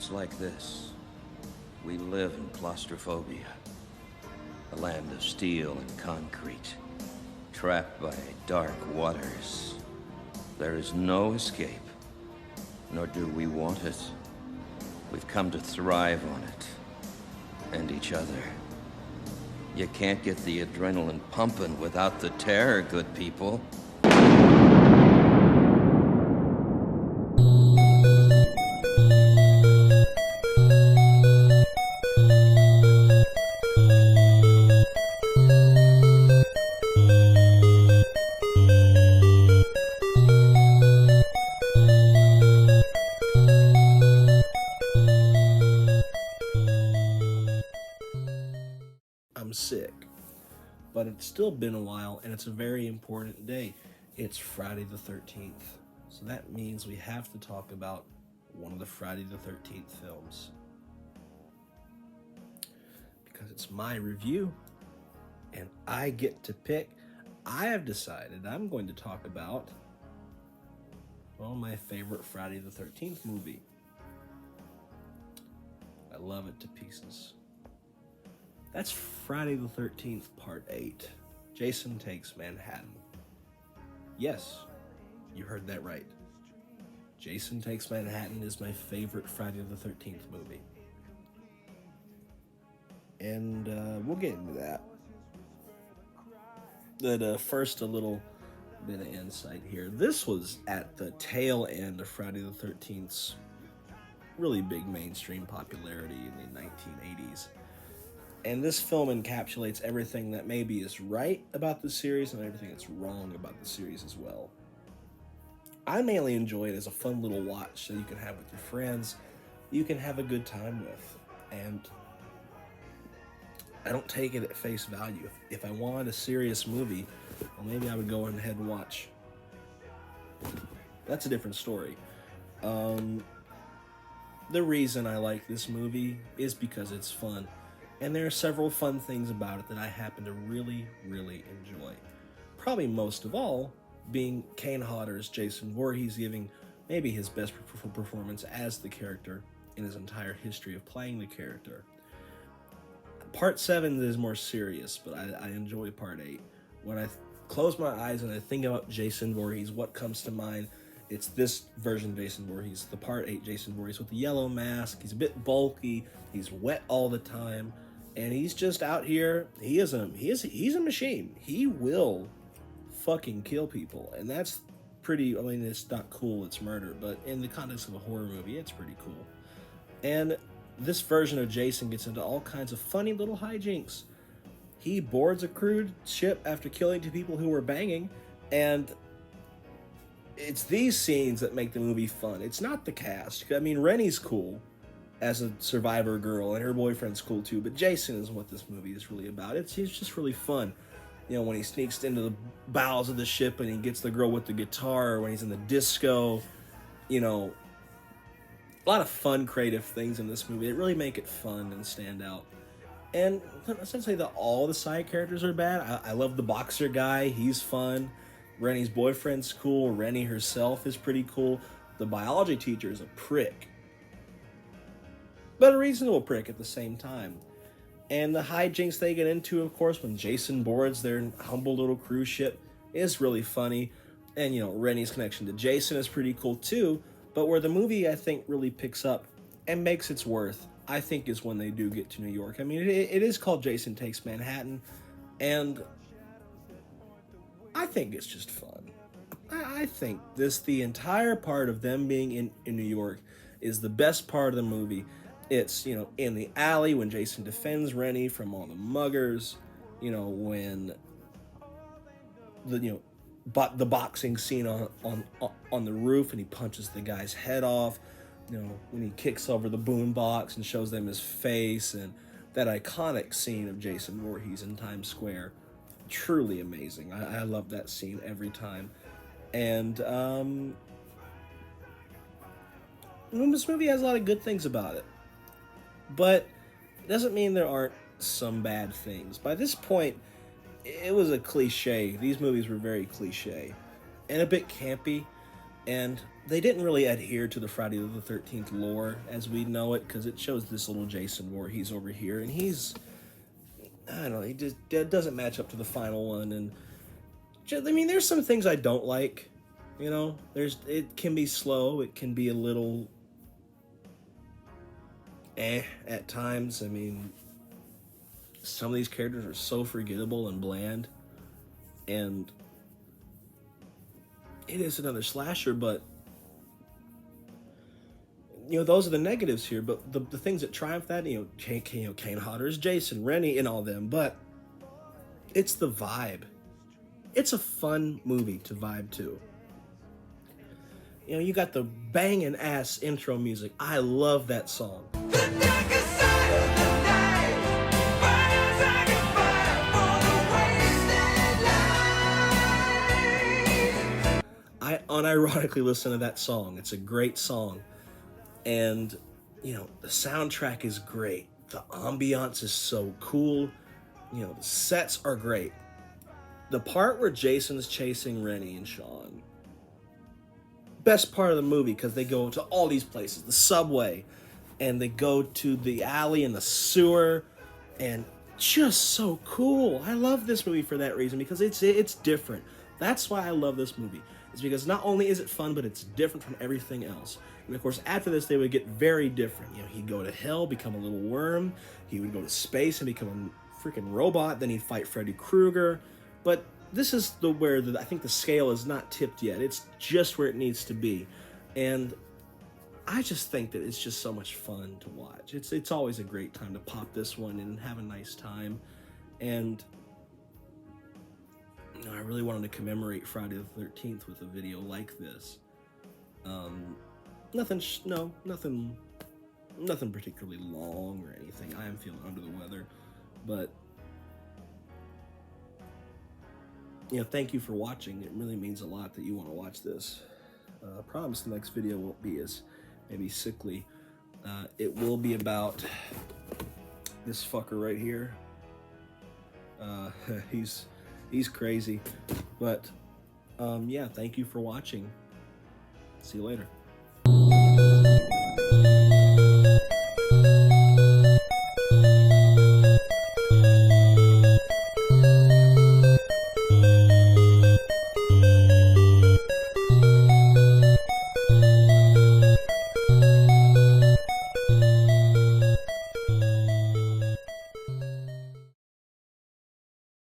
It's like this. We live in claustrophobia. A land of steel and concrete. Trapped by dark waters. There is no escape. Nor do we want it. We've come to thrive on it. And each other. You can't get the adrenaline pumping without the terror, good people. I'm sick, but it's still been a while and it's a very important day. It's Friday the 13th, so that means we have to talk about one of the Friday the 13th films. Because it's my review and I get to pick, I have decided I'm going to talk about, well, my favorite Friday the 13th movie. I love it to pieces. That's Friday the 13th, Part 8. Jason Takes Manhattan. Yes, you heard that right. Jason Takes Manhattan is my favorite Friday the 13th movie. And we'll get into that. But first, a little bit of insight here. This was at the tail end of Friday the 13th's really big mainstream popularity in the 1980s. And this film encapsulates everything that maybe is right about the series and everything that's wrong about the series as well. I mainly enjoy it as a fun little watch that you can have with your friends, you can have a good time with. And I don't take it at face value. If I wanted a serious movie, well, maybe I would go ahead and watch. That's a different story. The reason I like this movie is because it's fun. And there are several fun things about it that I happen to really, really enjoy. Probably most of all, being Kane Hodder's Jason Voorhees giving maybe his best performance as the character in his entire history of playing the character. Part 7 is more serious, but I enjoy Part 8. When I close my eyes and I think about Jason Voorhees, what comes to mind? It's this version of Jason Voorhees, the Part 8 Jason Voorhees with the yellow mask. He's a bit bulky, he's wet all the time. And he's just out here. He's a machine. He will fucking kill people, and that's pretty. I mean, it's not cool. It's murder, but in the context of a horror movie, it's pretty cool. And this version of Jason gets into all kinds of funny little hijinks. He boards a crude ship after killing 2 people who were banging, and it's these scenes that make the movie fun. It's not the cast. I mean, Rennie's cool as a survivor girl, and her boyfriend's cool too, but Jason is what this movie is really about. He's just really fun. You know, when he sneaks into the bowels of the ship and he gets the girl with the guitar, or when he's in the disco, you know, a lot of fun, creative things in this movie. It really make it fun and stand out. And let's not say that all the side characters are bad. I love the boxer guy. He's fun. Rennie's boyfriend's cool. Rennie herself is pretty cool. The biology teacher is a prick, but a reasonable prick at the same time. And the hijinks they get into, of course, when Jason boards their humble little cruise ship is really funny. And, you know, Rennie's connection to Jason is pretty cool too. But where the movie, I think, really picks up and makes its worth, I think, is when they do get to New York. I mean, it is called Jason Takes Manhattan, and I think it's just fun. I think the entire part of them being in New York is the best part of the movie. It's, you know, in the alley when Jason defends Rennie from all the muggers, you know, when the boxing scene on the roof and he punches the guy's head off, you know, when he kicks over the boombox and shows them his face, and that iconic scene of Jason Voorhees in Times Square. Truly amazing. I love that scene every time. And this movie has a lot of good things about it. But it doesn't mean there aren't some bad things. By this point, it was a cliche. These movies were very cliche and a bit campy. And they didn't really adhere to the Friday the 13th lore as we know it, because it shows this little Jason where he's over here, and he's, I don't know, he just doesn't match up to the final one. And I mean, there's some things I don't like, you know. It can be slow, it can be a little at times. I mean, some of these characters are so forgettable and bland, and it is another slasher, but you know, those are the negatives here. But the things that triumph that, you know, Kane Hodder's Jason, Rennie, and all them, but it's the vibe. It's a fun movie to vibe to. You know, you got the banging ass intro music. I love that song. I unironically listen to that song. It's a great song. And, you know, the soundtrack is great. The ambiance is so cool. You know, the sets are great. The part where Jason's chasing Rennie and Sean, best part of the movie, because they go to all these places, the subway, and they go to the alley and the sewer, and just so cool. I love this movie for that reason, because it's different. That's why I love this movie. It's because not only is it fun, but it's different from everything else. And of course, after this, they would get very different. You know, he'd go to hell, become a little worm. He would go to space and become a freaking robot. Then he'd fight Freddy Krueger. But this is where I think the scale is not tipped yet. It's just where it needs to be. And I just think that it's just so much fun to watch. It's always a great time to pop this one and have a nice time. And I really wanted to commemorate Friday the 13th with a video like this. Nothing particularly long or anything. I am feeling under the weather, but you know, thank you for watching. It really means a lot that you want to watch this. I promise the next video won't be as maybe sickly. It will be about this fucker right here. He's crazy, but yeah, thank you for watching. See you later.